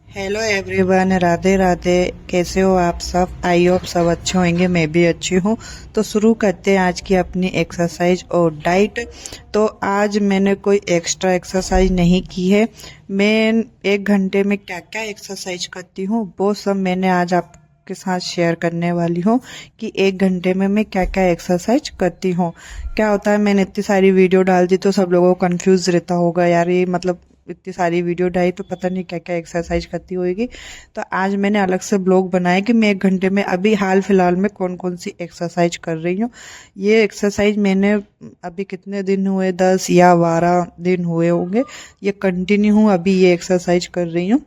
Hello everyone, Radhe Radhe. कैसे हो आप सब? आई होप सब अच्छे होंगे, मैं भी अच्छी हूँ। तो शुरू करते हैं आज की अपनी एक्सरसाइज और डाइट। तो आज मैंने कोई एक्स्ट्रा एक्सरसाइज नहीं की है। मैं 1 घंटे में क्या क्या एक्सरसाइज करती हूँ वो सब मैंने आज आपके साथ शेयर करने वाली हूँ कि 1 घंटे में मैं क्या क्या एक्सरसाइज करती हूँ। क्या होता है, मैंने इतनी सारी वीडियो डाल दी तो सब लोगों को कंफ्यूज रहता होगा, यार ये मतलब इतनी सारी वीडियो डाली तो पता नहीं क्या क्या एक्सरसाइज करती होगी। तो आज मैंने अलग से ब्लॉग बनाया कि मैं 1 घंटे में अभी हाल फिलहाल में कौन कौन सी एक्सरसाइज कर रही हूँ। ये एक्सरसाइज मैंने अभी कितने दिन हुए, 10 या 12 दिन हुए होंगे, ये कंटिन्यू हूँ अभी ये एक्सरसाइज कर रही हूँ।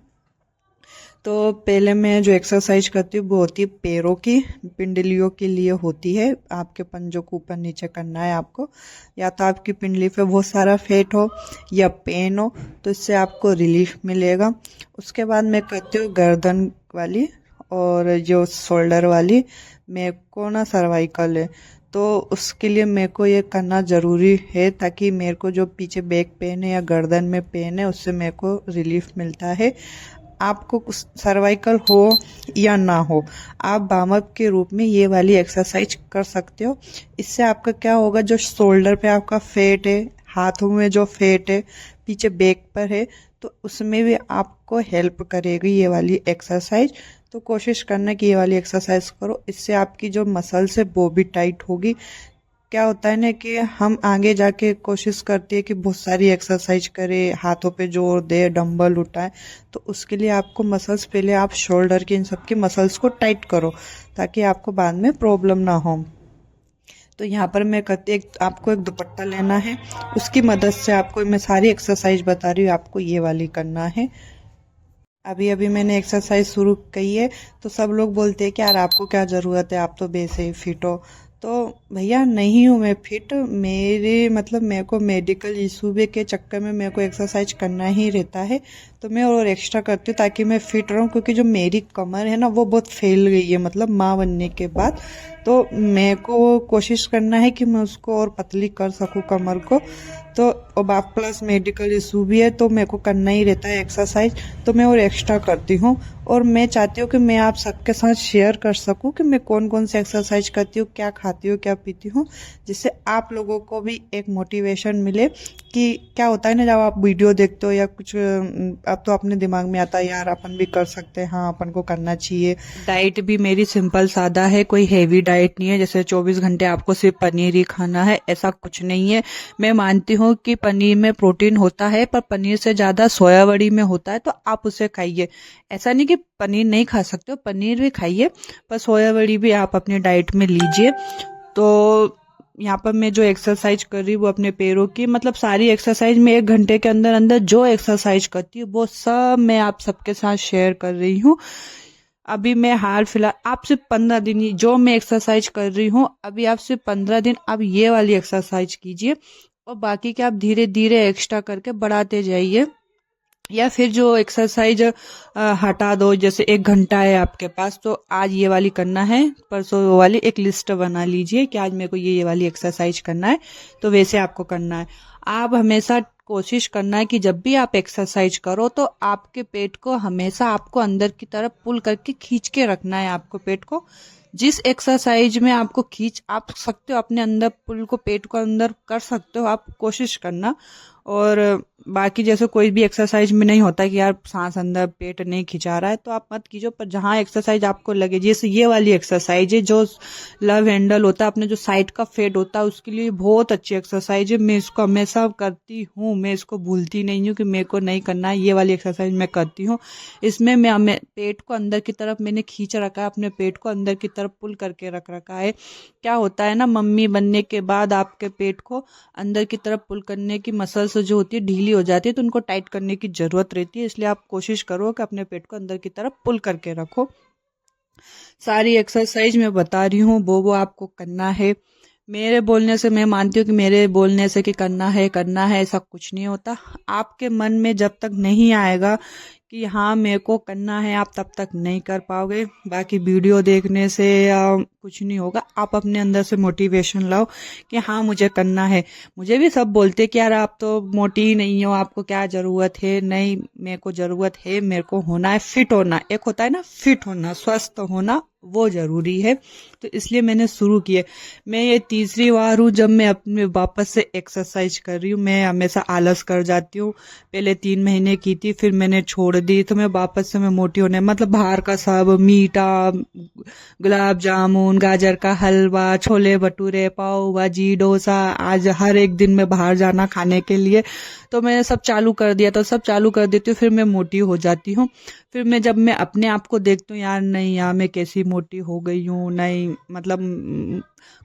तो पहले मैं जो एक्सरसाइज करती हूँ वो होती है पैरों की, पिंडलियों के लिए होती है। आपके पंजों को ऊपर नीचे करना है आपको, या तो आपकी पिंडली पे बहुत सारा फैट हो या पेन हो तो इससे आपको रिलीफ मिलेगा। उसके बाद मैं करती हूँ गर्दन वाली और जो शोल्डर वाली। मेरे को ना सर्वाइकल है तो उसके लिए मेरे को ये करना ज़रूरी है ताकि मेरे को जो पीछे बैक पेन है या गर्दन में पेन है उससे मेरे को रिलीफ मिलता है। आपको सर्वाइकल हो या ना हो, आप वार्म अप के रूप में ये वाली एक्सरसाइज कर सकते हो। इससे आपका क्या होगा, जो शोल्डर पे आपका फैट है, हाथों में जो फैट है, पीछे बैक पर है, तो उसमें भी आपको हेल्प करेगी ये वाली एक्सरसाइज। तो कोशिश करना कि ये वाली एक्सरसाइज करो, इससे आपकी जो मसल्स है वो भी टाइट होगी। क्या होता है ना कि हम आगे जाके कोशिश करते हैं कि बहुत सारी एक्सरसाइज करें, हाथों पे जोर दे, डंबल उठाए, तो उसके लिए आपको मसल्स, पहले आप शोल्डर की इन सब की मसल्स को टाइट करो ताकि आपको बाद में प्रॉब्लम ना हो। तो यहाँ पर मैं करती आपको एक दुपट्टा लेना है, उसकी मदद से आपको मैं सारी एक्सरसाइज बता रही हूँ, आपको ये वाली करना है। अभी अभी मैंने एक्सरसाइज शुरू की है तो सब लोग बोलते हैं कि यार आपको क्या ज़रूरत है, आप तो वैसे ही फिट हो। तो भैया नहीं हूँ मैं फिट, मेरे मतलब मेरे को मेडिकल इशू के चक्कर में मेरे को एक्सरसाइज करना ही रहता है। तो मैं और एक्स्ट्रा करती हूँ ताकि मैं फिट रहूँ, क्योंकि जो मेरी कमर है ना वो बहुत फैल गई है, मतलब माँ बनने के बाद। तो मेरे को कोशिश करना है कि मैं उसको और पतली कर सकूँ कमर को। तो अब आप प्लस मेडिकल इशू भी है तो मेरे को करना ही रहता है एक्सरसाइज, तो मैं और एक्स्ट्रा करती हूँ। और मैं चाहती हूँ कि मैं आप सबके साथ शेयर कर सकूँ कि मैं कौन कौन सी एक्सरसाइज करती हूँ, क्या खाती हूँ, क्या पीती हूँ, जिससे आप लोगों को भी एक मोटिवेशन मिले। कि क्या होता है ना, जब आप वीडियो देखते हो या कुछ अब तो अपने दिमाग में आता है यार अपन भी कर सकते हैं, हाँ अपन को करना चाहिए। डाइट भी मेरी सिंपल सादा है, कोई हेवी डाइट नहीं है जैसे 24 घंटे आपको सिर्फ पनीर ही खाना है, ऐसा कुछ नहीं है। मैं मानती हूँ कि पनीर में प्रोटीन होता है पर पनीर से ज़्यादा सोया बड़ी में होता है, तो आप उसे खाइए। ऐसा नहीं कि पनीर नहीं खा सकते हो, पनीर भी खाइए, पर सोया बड़ी भी आप अपने डाइट में लीजिए। तो यहाँ पर मैं जो एक्सरसाइज कर रही हूँ वो अपने पैरों की, मतलब सारी एक्सरसाइज में 1 घंटे के अंदर अंदर जो एक्सरसाइज करती हूँ वो सब मैं आप सबके साथ शेयर कर रही हूँ। अभी मैं हाल फिलहाल आप सिर्फ 15 दिन ही जो मैं एक्सरसाइज कर रही हूँ, अभी आप सिर्फ 15 दिन आप ये वाली एक्सरसाइज कीजिए और बाकी के आप धीरे धीरे एक्स्ट्रा करके बढ़ाते जाइए। या फिर जो एक्सरसाइज हटा दो, जैसे 1 घंटा है आपके पास तो आज ये वाली करना है, परसों वो वाली, एक लिस्ट बना लीजिए कि आज मेरे को ये वाली एक्सरसाइज करना है, तो वैसे आपको करना है। आप हमेशा कोशिश करना है कि जब भी आप एक्सरसाइज करो तो आपके पेट को हमेशा आपको अंदर की तरफ पुल करके खींच के रखना है। आपको पेट को जिस एक्सरसाइज में आपको खींच आप सकते हो, अपने अंदर पुल को, पेट को अंदर कर सकते हो, आप कोशिश करना। और बाकी जैसे कोई भी एक्सरसाइज में नहीं होता कि यार सांस अंदर पेट नहीं खिंचा रहा है तो आप मत कीजिए, पर जहाँ एक्सरसाइज आपको लगे, जैसे ये वाली एक्सरसाइज है जो लव हैंडल होता है, अपने जो साइड का फैट होता है उसके लिए बहुत अच्छी एक्सरसाइज है। मैं इसको हमेशा करती हूँ, मैं इसको भूलती नहीं हूँ कि मेरे को नहीं करना है, ये वाली एक्सरसाइज मैं करती हूँ। इसमें मैं पेट को अंदर की तरफ मैंने खींच रखा है, अपने पेट को अंदर की तरफ पुल करके रख रखा है। क्या होता है ना, मम्मी बनने के बाद आपके पेट को अंदर की तरफ पुल करने की मसल्स जो होती है ढीली हो जाती है, तो उनको टाइट करने की जरूरत रहती है। इसलिए आप कोशिश करो कि अपने पेट को अंदर की तरफ पुल करके रखो। सारी एक्सरसाइज मैं बता रही हूँ वो आपको करना है। मेरे बोलने से, मैं मानती हूँ कि मेरे बोलने से कि करना है ऐसा कुछ नहीं होता। आपके मन में जब तक नहीं आएगा कि हाँ मेरे को करना है, आप तब तक नहीं कर पाओगे। बाकी वीडियो देखने से या कुछ नहीं होगा, आप अपने अंदर से मोटिवेशन लाओ कि हाँ मुझे करना है। मुझे भी सब बोलते कि यार आप तो मोटी ही नहीं हो, आपको क्या ज़रूरत है। नहीं, मेरे को ज़रूरत है, मेरे को होना है, फिट होना। एक होता है ना फिट होना, स्वस्थ होना, वो ज़रूरी है। तो इसलिए मैंने शुरू किए। मैं ये तीसरी बार हूँ जब मैं अपने वापस से एक्सरसाइज कर रही हूँ। मैं हमेशा आलस कर जाती हूँ। पहले 3 महीने की थी, फिर मैंने छोड़ दी, तो मैं वापस से मैं मोटी होने, मतलब बाहर का सब मीठा, गुलाब जामुन, गाजर का हलवा, छोले भटूरे, पाव भाजी, डोसा, आज हर एक दिन में बाहर जाना खाने के लिए। तो मैंने सब चालू कर दिया, तो सब चालू कर देती हूँ, फिर मैं मोटी हो जाती हूँ। फिर मैं जब मैं अपने आप को देखती हूँ, यार नहीं यार मैं कैसी मोटी हो गई हूँ, नहीं मतलब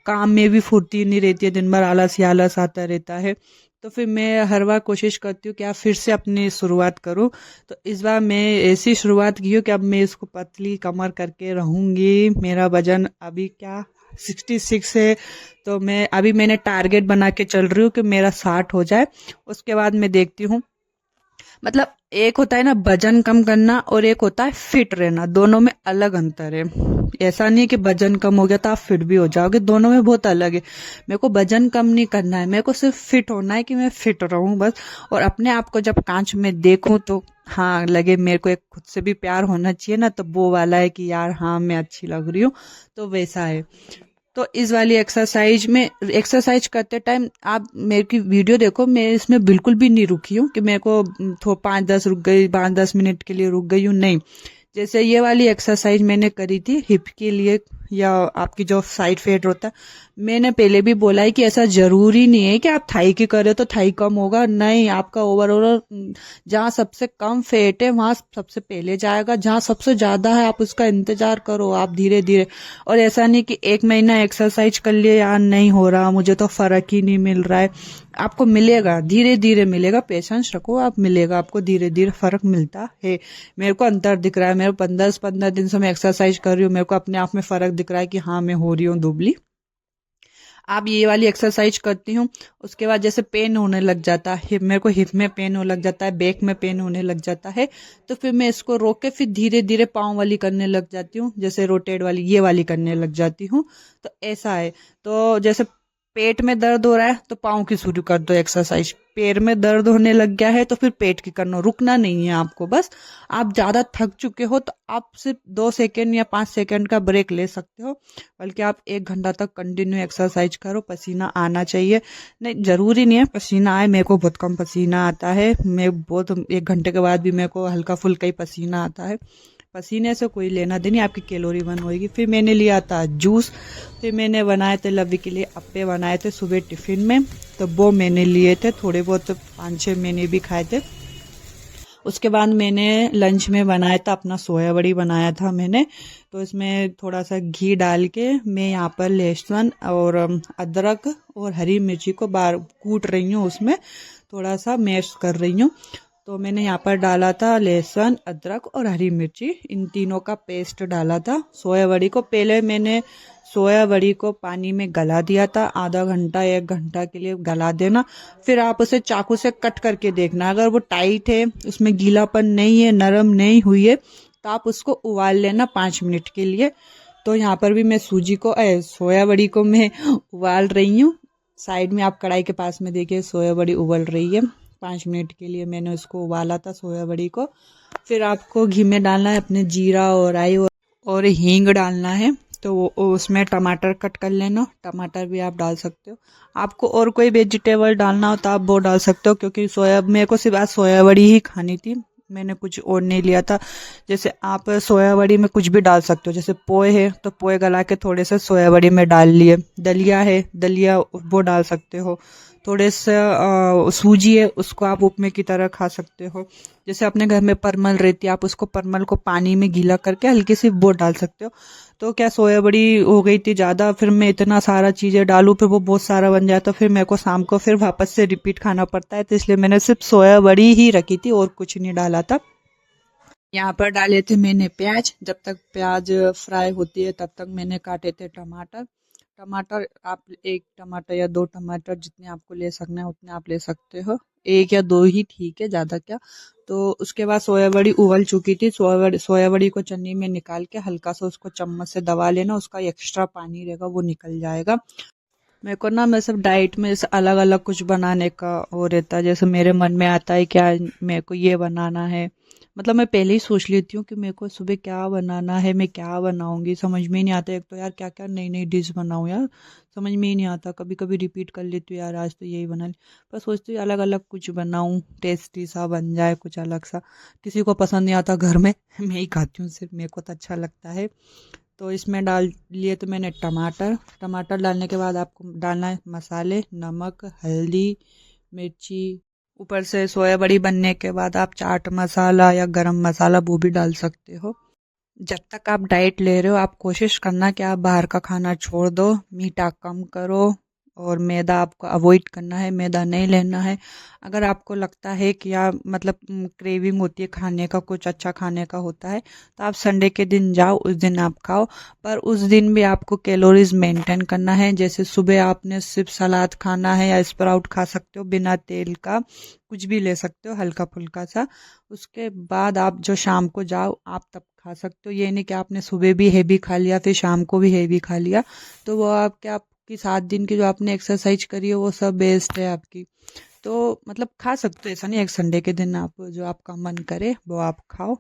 काम में भी फुर्ती नहीं रहती है, दिन भर आलस ही आलस आता रहता है। तो फिर मैं हर बार कोशिश करती हूँ कि आप फिर से अपनी शुरुआत करूँ। तो इस बार मैं ऐसी शुरुआत की हूँ कि अब मैं इसको पतली कमर करके रहूँगी। मेरा वजन अभी क्या 66 है। तो मैं अभी मैंने टारगेट बना के चल रही हूँ कि मेरा 60 हो जाए। उसके बाद मैं देखती हूँ, मतलब एक होता है ना वजन कम करना और एक होता है फिट रहना, दोनों में अलग अंतर है। ऐसा नहीं है कि वजन कम हो गया तो आप फिट भी हो जाओगे, दोनों में बहुत अलग है। मेरे को वजन कम नहीं करना है, मेरे को सिर्फ फिट होना है कि मैं फिट रहूं बस। और अपने आप को जब कांच में देखूं तो हाँ लगे मेरे को, एक खुद से भी प्यार होना चाहिए ना, तो वो वाला है कि यार हाँ मैं अच्छी लग रही हूँ, तो वैसा है। तो इस वाली एक्सरसाइज में, एक्सरसाइज करते टाइम आप मेरे की वीडियो देखो, मैं इसमें बिल्कुल भी नहीं रुकी हूँ कि मेरे को 5-10 रुक गई, 5-10 मिनट के लिए रुक गई हूँ, नहीं। जैसे ये वाली एक्सरसाइज मैंने करी थी हिप के लिए, या आपकी जो साइड फेट होता है, मैंने पहले भी बोला है कि ऐसा जरूरी नहीं है कि आप थाई की करे तो थाई कम होगा, नहीं, आपका ओवरऑल जहाँ सबसे कम फेट है वहां सबसे पहले जाएगा, जहाँ सबसे ज्यादा है आप उसका इंतजार करो, आप धीरे धीरे। और ऐसा नहीं कि 1 महीना एक्सरसाइज कर लिए यार नहीं हो रहा, मुझे तो फर्क ही नहीं मिल रहा है। आपको मिलेगा, धीरे धीरे मिलेगा, पेशेंस रखो, आप मिलेगा, आपको धीरे धीरे फर्क मिलता है। मेरे को अंतर दिख रहा है, मेरे 15-15 दिन से मैं एक्सरसाइज कर रही हूँ, मेरे को अपने आप में फर्क दिख रहा है कि हाँ मैं हो रही हूँ दुबली। आप ये वाली एक्सरसाइज करती हूँ, उसके बाद जैसे पेन होने लग जाता है, मेरे को हिप में पेन होने लग जाता है, बैक में पेन होने लग जाता है, तो फिर मैं इसको रोक के फिर धीरे धीरे पाँव वाली करने लग जाती हूँ, जैसे रोटेट वाली ये वाली करने लग जाती हूँ। तो ऐसा है। तो जैसे पेट में दर्द हो रहा है तो पाँव की शुरू कर दो एक्सरसाइज, पैर में दर्द होने लग गया है तो फिर पेट की करना, रुकना नहीं है आपको बस। आप ज्यादा थक चुके हो तो आप सिर्फ 2 सेकेंड या 5 सेकेंड का ब्रेक ले सकते हो, बल्कि आप 1 घंटा तक कंटिन्यू एक्सरसाइज करो, पसीना आना चाहिए। नहीं जरूरी नहीं है पसीना आए, मेरे को बहुत कम पसीना आता है, मैं बहुत 1 घंटे के बाद भी मेरे को हल्का फुल्का ही पसीना आता है। पसीने से कोई लेना देनी, आपकी कैलोरी बर्न होगी। फिर मैंने लिया था जूस, फिर मैंने बनाए थे लवी के लिए अप्पे बनाए थे सुबह टिफिन में, तो वो मैंने लिए थे, थोड़े बहुत 5-6 मैंने भी खाए थे। उसके बाद मैंने लंच में बनाया था अपना सोया बड़ी बनाया था मैंने। तो इसमें थोड़ा सा घी डाल के मैं यहाँ पर लहसुन और अदरक और हरी मिर्ची को बार कूट रही हूँ, उसमें थोड़ा सा मैश कर रही हूँ। तो मैंने यहाँ पर डाला था लहसुन, अदरक और हरी मिर्ची, इन तीनों का पेस्ट डाला था। सोया बड़ी को पहले मैंने सोया बड़ी को पानी में गला दिया था, आधा घंटा 1 घंटा के लिए गला देना। फिर आप उसे चाकू से कट करके देखना, अगर वो टाइट है, उसमें गीलापन नहीं है, नरम नहीं हुई है, तो आप उसको उबाल लेना 5 मिनट के लिए। तो यहाँ पर भी मैं सूजी को सोया बड़ी को मैं उबाल रही हूँ। साइड में आप कढ़ाई के पास में देखिए सोया बड़ी उबल रही है। 5 मिनट के लिए मैंने उसको उबाला था सोया बड़ी को। फिर आपको घी में डालना है अपने जीरा और राई और हींग डालना है। तो उसमें टमाटर कट कर लेना, टमाटर भी आप डाल सकते हो। आपको और कोई वेजिटेबल डालना हो तो आप वो डाल सकते हो, क्योंकि मेरे को सिर्फ आज सोया बड़ी ही खानी थी, मैंने कुछ और नहीं लिया था। जैसे आप सोया बड़ी में कुछ भी डाल सकते हो, जैसे पोहे है तो पोहे गला के थोड़े से सोया बड़ी में डाल लिए, दलिया है दलिया वो डाल सकते हो, थोड़े से सूजी है उसको आप उपमे की तरह खा सकते हो। जैसे अपने घर में परमल रहती है, आप उसको परमल को पानी में गीला करके हल्की सी वो डाल सकते हो। तो क्या सोया बड़ी हो गई थी ज़्यादा, फिर मैं इतना सारा चीज़ें डालूँ, फिर वो बहुत सारा बन जाए तो फिर मेरे को शाम को फिर वापस से रिपीट खाना पड़ता है, तो इसलिए मैंने सिर्फ सोया बड़ी ही रखी थी और कुछ नहीं डाला था। यहाँ पर डाले थे मैंने प्याज, जब तक प्याज फ्राई होती है तब तक मैंने काटे थे टमाटर। टमाटर आप 1 टमाटर या 2 टमाटर जितने आपको ले सकना है उतने आप ले सकते हो। एक या दो ही ठीक है, ज़्यादा क्या। तो उसके बाद सोया बड़ी उबल चुकी थी, सोया बड़ी को चन्नी में निकाल के हल्का सा उसको चम्मच से दबा लेना, उसका एक्स्ट्रा पानी रहेगा वो निकल जाएगा। मेरे को ना मैं सब डाइट में जैसे अलग अलग कुछ बनाने का वो रहता है, जैसे मेरे मन में आता है क्या मेरे को ये बनाना है, मतलब मैं पहले ही सोच लेती हूँ कि मेरे को सुबह क्या बनाना है, मैं क्या बनाऊंगी, समझ में ही नहीं आता। एक तो यार क्या क्या नई नई डिश बनाऊँ यार, समझ में ही नहीं आता। कभी कभी रिपीट कर लेती हूँ यार आज तो यही बना ली, पर सोचती हूँ अलग अलग कुछ बनाऊँ, टेस्टी सा बन जाए कुछ अलग सा। किसी को पसंद नहीं आता घर में मैं ही खाती हूँ सिर्फ, मेरे को तो अच्छा लगता है। तो इसमें डाल लिए तो मैंने टमाटर। टमाटर डालने के बाद आपको डालना है मसाले, नमक, हल्दी, मिर्ची। ऊपर से सोया बड़ी बनने के बाद आप चाट मसाला या गरम मसाला वो भी डाल सकते हो। जब तक आप डाइट ले रहे हो आप कोशिश करना कि आप बाहर का खाना छोड़ दो, मीठा कम करो, और मैदा आपको अवॉइड करना है, मैदा नहीं लेना है। अगर आपको लगता है कि आप मतलब क्रेविंग होती है खाने का, कुछ अच्छा खाने का होता है, तो आप संडे के दिन जाओ, उस दिन आप खाओ। पर उस दिन भी आपको कैलोरीज मेंटेन करना है। जैसे सुबह आपने सिर्फ सलाद खाना है या स्प्राउट खा सकते हो बिना तेल का, कुछ भी ले सकते हो हल्का फुल्का सा। उसके बाद आप जो शाम को जाओ आप तब खा सकते हो। ये नहीं कि आपने सुबह भी हैवी खा लिया फिर शाम को भी हैवी खा लिया, तो वो आपकी 7 दिन की जो आपने एक्सरसाइज करी है वो सब वेस्ट है आपकी। तो मतलब खा सकते हो, ऐसा नहीं, एक संडे के दिन आप जो आपका मन करे वो आप खाओ।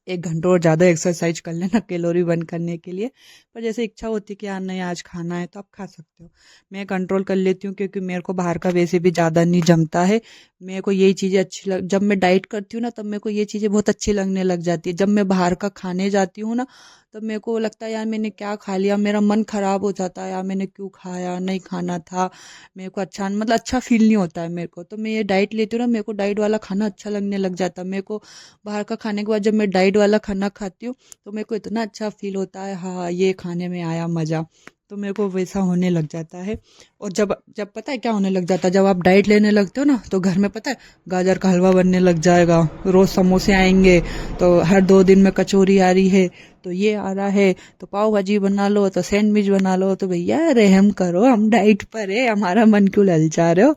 1 घंटे और ज़्यादा एक्सरसाइज कर लेना कैलोरी बर्न करने के लिए। पर जैसे इच्छा होती है कि यार नहीं आज खाना है तो आप खा सकते हो। मैं कंट्रोल कर लेती हूँ क्योंकि मेरे को बाहर का वैसे भी ज़्यादा नहीं जमता है। मेरे को यही चीज़ें जब मैं डाइट करती हूँ ना तब मेरे को ये चीज़ें बहुत अच्छी लगने लग जाती है। जब मैं बाहर का खाने जाती हूँ ना तब मेरे को लगता है यार मैंने क्या खा लिया, मेरा मन खराब हो जाता है यार मैंने क्यों खाया, नहीं खाना था। मेरे को अच्छा मतलब अच्छा फील नहीं होता है मेरे को। तो मैं ये डाइट लेती हूँ ना, मेरे को डाइट वाला खाना अच्छा लगने लग जाता है। मेरे को बाहर का खाने के बाद जब मैं डाइट वाला खाना खाती हूँ तो मेरे को इतना अच्छा फील होता है, हाँ ये खाने में आया मज़ा। तो मेरे को वैसा होने लग जाता है। और जब जब पता है क्या होने लग जाता है, जब आप डाइट लेने लगते हो ना तो घर में पता है गाजर का हलवा बनने लग जाएगा, रोज समोसे आएंगे, तो हर 2 दिन में कचौरी आ रही है, तो ये आ रहा है, तो पाव भाजी बना लो, तो सैंडविच बना लो। तो भैया रहम करो, हम डाइट पर है, हमारा मन क्यों ललचा रहे हो।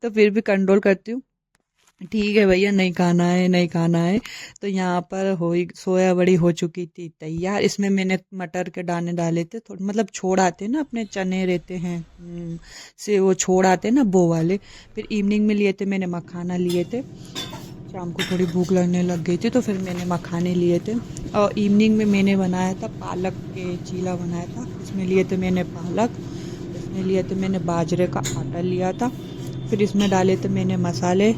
तो फिर भी कंट्रोल करती हूँ, ठीक है भैया नहीं खाना है नहीं खाना है। तो यहाँ पर सोया बड़ी हो चुकी थी तैयार। इसमें मैंने मटर के दाने डाले थे थोड़े, मतलब छोड़ आते हैं ना अपने चने रहते हैं, से वो छोड़ आते हैं ना वो वाले। फिर इवनिंग में लिए थे मैंने मखाना लिए थे, शाम को थोड़ी भूख लगने लग गई थी तो फिर मैंने मखाने लिए थे। और इवनिंग में मैंने बनाया था पालक के चीला बनाया था। इसमें लिए थे मैंने पालक, इसमें लिए थे मैंने बाजरे का आटा लिया था। फिर इसमें डाले थे मैंने मसाले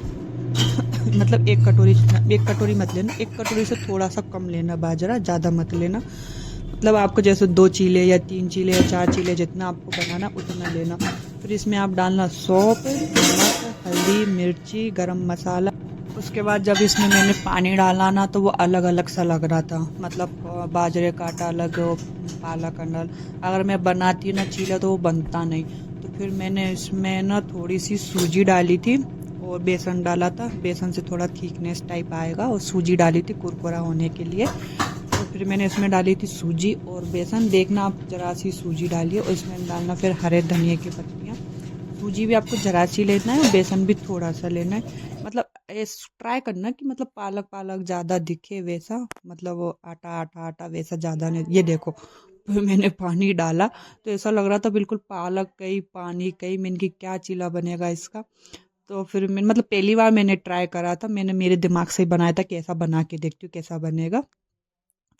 मतलब 1 कटोरी जितना, 1 कटोरी मत लेना, 1 कटोरी से थोड़ा सा कम लेना बाजरा, ज़्यादा मत लेना। मतलब आपको जैसे 2 चीले या 3 चीले या 4 चीले जितना आपको बनाना उतना लेना। फिर इसमें आप डालना सौंफ, नमक, हल्दी, मिर्ची, गरम मसाला। उसके बाद जब इसमें मैंने पानी डाला ना तो वो अलग अलग सा लग रहा था, मतलब बाजरे का आटा अलग पालक अलग। अगर मैं बनाती ना चीला तो वो बनता नहीं। तो फिर मैंने इसमें ना थोड़ी सी सूजी डाली थी और बेसन डाला था, बेसन से थोड़ा थिकनेस टाइप आएगा, और सूजी डाली थी कुरकुरा होने के लिए। तो फिर मैंने इसमें डाली थी सूजी और बेसन, देखना आप जरा सी सूजी डालिए, और इसमें डालना फिर हरे धनिए की पत्तियाँ। सूजी भी आपको जरा सी लेना है और बेसन भी थोड़ा सा लेना है। मतलब ट्राई करना कि मतलब पालक पालक ज़्यादा दिखे वैसा, मतलब वो आटा आटा आटा वैसा ज़्यादा नहीं। ये देखो फिर मैंने पानी डाला तो ऐसा लग रहा था बिल्कुल पालक कहीं पानी कहीं, मैंने कि क्या चीला बनेगा इसका। तो फिर मैं मतलब पहली बार मैंने ट्राई करा था, मैंने मेरे दिमाग से ही बनाया था कि ऐसा बना के देखती हूँ कैसा बनेगा।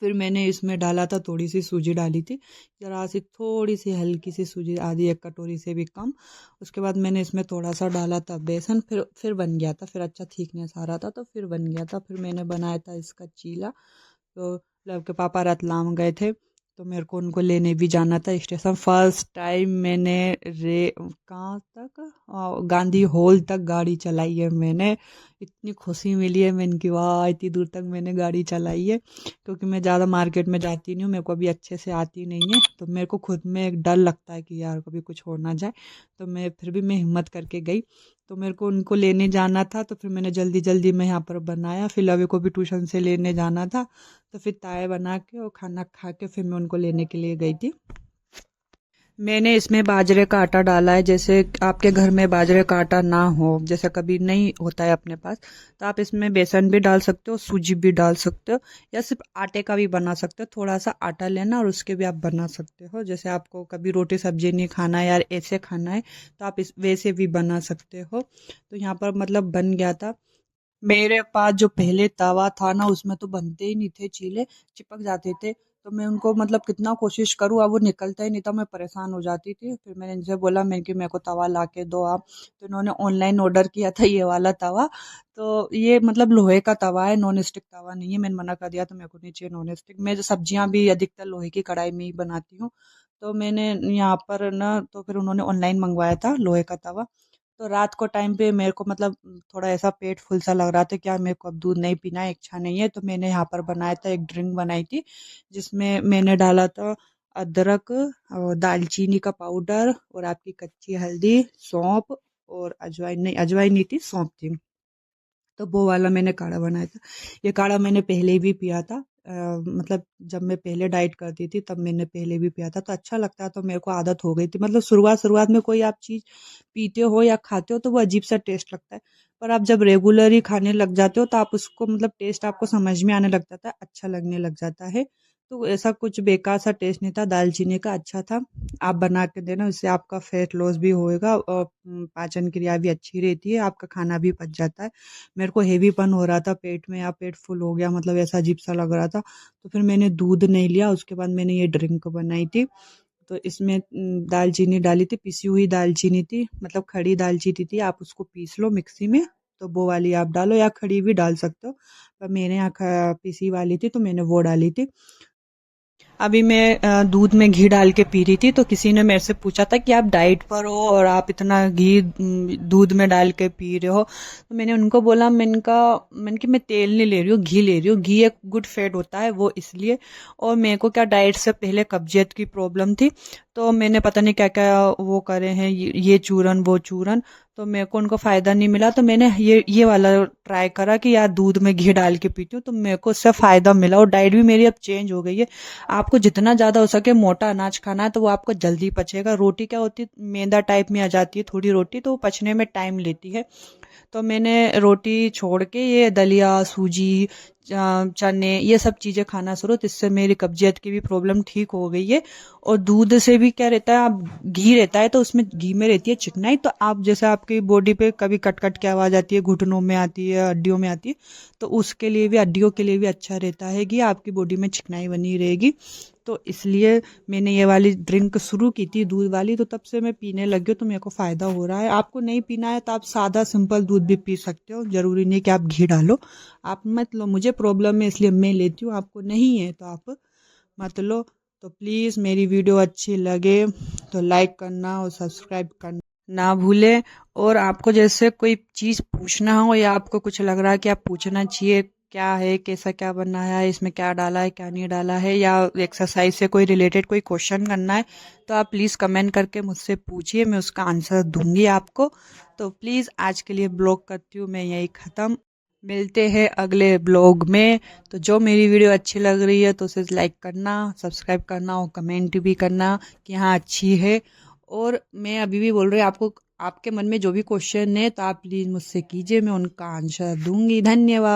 फिर मैंने इसमें डाला था, थोड़ी सी सूजी डाली थी, ज़रा सी थोड़ी सी हल्की सी सूजी, आधी 1 कटोरी से भी कम। उसके बाद मैंने इसमें थोड़ा सा डाला था बेसन, फिर बन गया था, फिर अच्छा थिकनेस आ रहा था तो फिर बन गया था। फिर मैंने बनाया था इसका चीला। तो लव के पापा रतलाम गए थे तो मेरे को उनको लेने भी जाना था स्टेशन। फर्स्ट टाइम मैंने कहाँ तक गांधी हॉल तक गाड़ी चलाई है मैंने। इतनी खुशी मिली है मैंने कि वाह इतनी दूर तक मैंने गाड़ी चलाई है, क्योंकि मैं ज़्यादा मार्केट में जाती नहीं हूँ, मेरे को अभी अच्छे से आती नहीं है, तो मेरे को खुद में एक डर लगता है कि यार कभी कुछ हो ना जाए। तो मैं फिर भी मैं हिम्मत करके गई। तो मेरे को उनको लेने जाना था तो फिर मैंने जल्दी जल्दी में यहाँ पर बनाया, फिर लवे को भी ट्यूशन से लेने जाना था। तो फिर चाय बना के और खाना खा के फिर मैं उनको लेने के लिए गई थी। मैंने इसमें बाजरे का आटा डाला है। जैसे आपके घर में बाजरे का आटा ना हो, जैसे कभी नहीं होता है अपने पास, तो आप इसमें बेसन भी डाल सकते हो, सूजी भी डाल सकते हो, या सिर्फ आटे का भी बना सकते हो। थोड़ा सा आटा लेना और उसके भी आप बना सकते हो। जैसे आपको कभी रोटी सब्जी नहीं खाना है यार, ऐसे खाना है, तो आप इस वैसे भी बना सकते हो। तो यहाँ पर मतलब बन गया था। मेरे पास जो पहले तवा था ना, उसमें तो बनते ही नहीं थे चीले, चिपक जाते थे। तो मैं उनको मतलब कितना कोशिश करूँ, अब वो निकलता ही नहीं था, मैं परेशान हो जाती थी। फिर मैंने इनसे बोला, मैं कि मेरे को तवा ला के दो आप। तो इन्होंने ऑनलाइन ऑर्डर किया था ये वाला तवा। तो ये मतलब लोहे का तवा है, नॉन स्टिक तवा नहीं है। मैंने मना कर दिया, तो मेरे को नहीं चाहिए नॉन स्टिक। मैं जो सब्जियां भी अधिकतर लोहे की कढ़ाई में ही बनाती हूँ। तो मैंने यहाँ पर ना, तो फिर उन्होंने ऑनलाइन मंगवाया था लोहे का तवा। तो रात को टाइम पे मेरे को मतलब थोड़ा ऐसा पेट फुल सा लग रहा था, क्या मेरे को अब दूध नहीं पीना है, इच्छा नहीं है। तो मैंने यहाँ पर बनाया था, एक ड्रिंक बनाई थी, जिसमें मैंने डाला था अदरक और दालचीनी का पाउडर और आपकी कच्ची हल्दी, सौंफ और अजवाइन, नहीं अजवाइन नहीं थी, सौंफ थी। तो वो वाला मैंने काढ़ा बनाया था। ये काढ़ा मैंने पहले भी पिया था। मतलब जब मैं पहले डाइट करती थी तब मैंने पहले भी पिया था, तो अच्छा लगता है, तो मेरे को आदत हो गई थी। मतलब शुरुआत शुरुआत में कोई आप चीज़ पीते हो या खाते हो तो वो अजीब सा टेस्ट लगता है। पर आप जब रेगुलर ही खाने लग जाते हो तो आप उसको मतलब टेस्ट आपको समझ में आने लग जाता है, अच्छा लगने लग जाता है। तो ऐसा कुछ बेकार सा टेस्ट नहीं था, दालचीनी का अच्छा था। आप बना के देना, इससे आपका फैट लॉस भी होएगा और पाचन क्रिया भी अच्छी रहती है, आपका खाना भी पच जाता है। मेरे को हेवीपन हो रहा था पेट में, या पेट फुल हो गया, मतलब ऐसा अजीब सा लग रहा था। तो फिर मैंने दूध नहीं लिया, उसके बाद मैंने ये ड्रिंक बनाई थी। तो इसमें दालचीनी डाली थी, पिसी हुई दालचीनी थी, मतलब खड़ी दालचीनी थी। आप उसको पीस लो मिक्सी में, तो वो वाली आप डालो, या खड़ी भी डाल सकते हो। पर मेरे यहाँ पिसी वाली थी तो मैंने वो डाली थी। अभी मैं दूध में घी डाल के पी रही थी, तो किसी ने मेरे से पूछा था कि आप डाइट पर हो और आप इतना घी दूध में डाल के पी रहे हो। तो मैंने उनको बोला, मैंने कि मैं तेल नहीं ले रही हूँ, घी ले रही हूँ। घी एक गुड फैट होता है वो इसलिए। और मेरे को क्या डाइट से पहले कब्जियत की प्रॉब्लम थी, तो मैंने पता नहीं क्या क्या वो करे हैं, ये चूरन वो चूरन, तो मेरे को उनको फायदा नहीं मिला। तो मैंने ये वाला ट्राई करा कि यार दूध में घी डाल के पीती हूँ, तो मेरे को उससे फायदा मिला और डाइट भी मेरी अब चेंज हो गई है। आपको जितना ज्यादा हो सके मोटा अनाज खाना है, तो वो आपको जल्दी पचेगा। रोटी क्या होती है, मैदा टाइप में आ जाती है थोड़ी रोटी, तो वो पचने में टाइम लेती है। तो मैंने रोटी छोड़ के ये दलिया, सूजी, चने, ये सब चीजें खाना शुरू, तो इससे मेरी कब्जियत की भी प्रॉब्लम ठीक हो गई है। और दूध से भी क्या रहता है, आप घी रहता है तो उसमें घी में रहती है चिकनाई, तो आप जैसे आपकी बॉडी पे कभी कट कट की आवाज आती है, घुटनों में आती है, हड्डियों में आती है, तो उसके लिए भी, हड्डियों के लिए भी अच्छा रहता है कि आपकी बॉडी में चिकनाई बनी रहेगी। तो इसलिए मैंने ये वाली ड्रिंक शुरू की थी दूध वाली, तो तब से मैं पीने लगी हूँ, तो मेरे को फायदा हो रहा है। आपको नहीं पीना है तो आप सादा सिंपल दूध भी पी सकते हो, जरूरी नहीं कि आप घी डालो। आप मत लो, मुझे प्रॉब्लम है इसलिए मैं लेती हूँ, आपको नहीं है तो आप मत लो। तो प्लीज़ मेरी वीडियो अच्छी लगे तो लाइक करना और सब्सक्राइब करना ना भूले। और आपको जैसे कोई चीज़ पूछना हो, या आपको कुछ लग रहा है कि आप पूछना चाहिए, क्या है, कैसा क्या बनाया है, इसमें क्या डाला है, क्या नहीं डाला है, या एक्सरसाइज से कोई रिलेटेड कोई क्वेश्चन करना है, तो आप प्लीज़ कमेंट करके मुझसे पूछिए, मैं उसका आंसर दूंगी आपको। तो प्लीज़ आज के लिए ब्लॉग करती हूँ मैं यही ख़त्म। मिलते हैं अगले ब्लॉग में। तो जो मेरी वीडियो अच्छी लग रही है तो उसे लाइक करना, सब्सक्राइब करना और कमेंट भी करना कि हाँ अच्छी है। और मैं अभी भी बोल रही हूँ, आपको आपके मन में जो भी क्वेश्चन है तो आप प्लीज़ मुझसे कीजिए, मैं उनका आंसर दूंगी। धन्यवाद।